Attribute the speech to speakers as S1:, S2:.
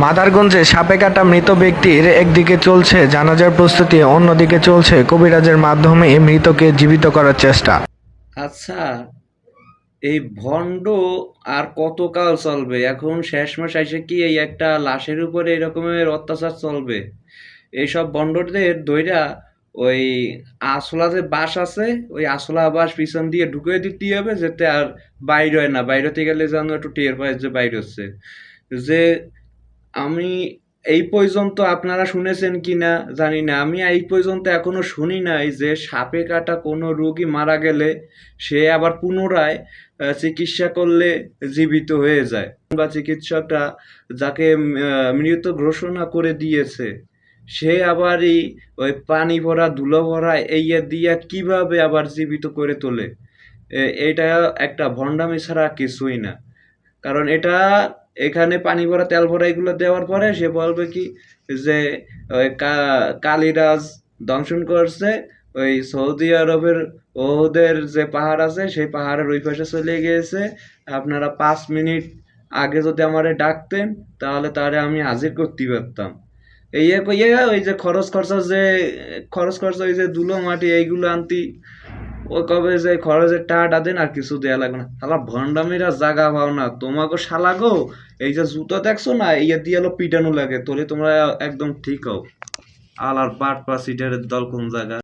S1: মাদারগঞ্জে সাপে কাটা মৃত ব্যক্তির একদিকে চলছে জানাজার প্রস্তুতি, অন্যদিকে চলছে কবিরাজের মাধ্যমে এই মৃতকে জীবিত করার চেষ্টা।
S2: আচ্ছা, এই ভণ্ড আর কতকাল চলবে? এখন শেষমেশ এসে কি এই একটা লাশের উপরে এরকমের অত্যাচার চলবে? এইসব ভণ্ডদের ধইরা ওই আছলা যে বাঁশ আছে, ওই আছলা বাঁশ পিছন দিয়ে ঢুকিয়ে দিতে হবে, যাতে আর বাইর হয় না। বাইর হতে গেলে যেন একটু টের পায় যে বাইর হচ্ছে। যে আমি এই পর্যন্ত আপনারা শুনেছেন কিনা জানি না, আমি এই পর্যন্ত এখনো শুনি নাই যে সাপে কাটা কোনো রোগী মারা গেলে সে আবার পুনরায় চিকিৎসা করলে জীবিত হয়ে যায়, বা চিকিৎসকরা যাকে মৃত ঘোষণা করে দিয়েছে সে আবার ওই পানি ভরা ধুলো ভরা এই দিয়া কিভাবে আবার জীবিত করে তোলে। এটা একটা ভণ্ডামি ছাড়া কিছুই না। কারণ এটা এখানে পানি ভরা তেল ভরা এগুলো দেওয়ার পরে সে বলবে কি যে ওই কালিরাজ দংশন করছে ওই সৌদি আরবের ওদের যে পাহাড় আছে সেই পাহাড়ের ওই পাশে চলে গিয়েছে, আপনারা 5 মিনিট আগে যদি আমারে ডাকতেন তাহলে তারে আমি হাজির করতে পারতাম। এই কইয়া ওই যে খরচ খরচা ওই যে ধুলো মাটি এইগুলো আনতি, ও কবে যে খরচের টাকাটা দেন আর কিছু দেয়া লাগবে না। শালা ভণ্ডামিরা জাগা পাও না তোমাকে, শালা গো এই যে জুতো দেখছো না ইয়ে দিয়ে এলো পিটানো লাগে তোলে, তোমরা একদম ঠিক হও। আলার পাট পা সিটারের দল কোন জায়গা।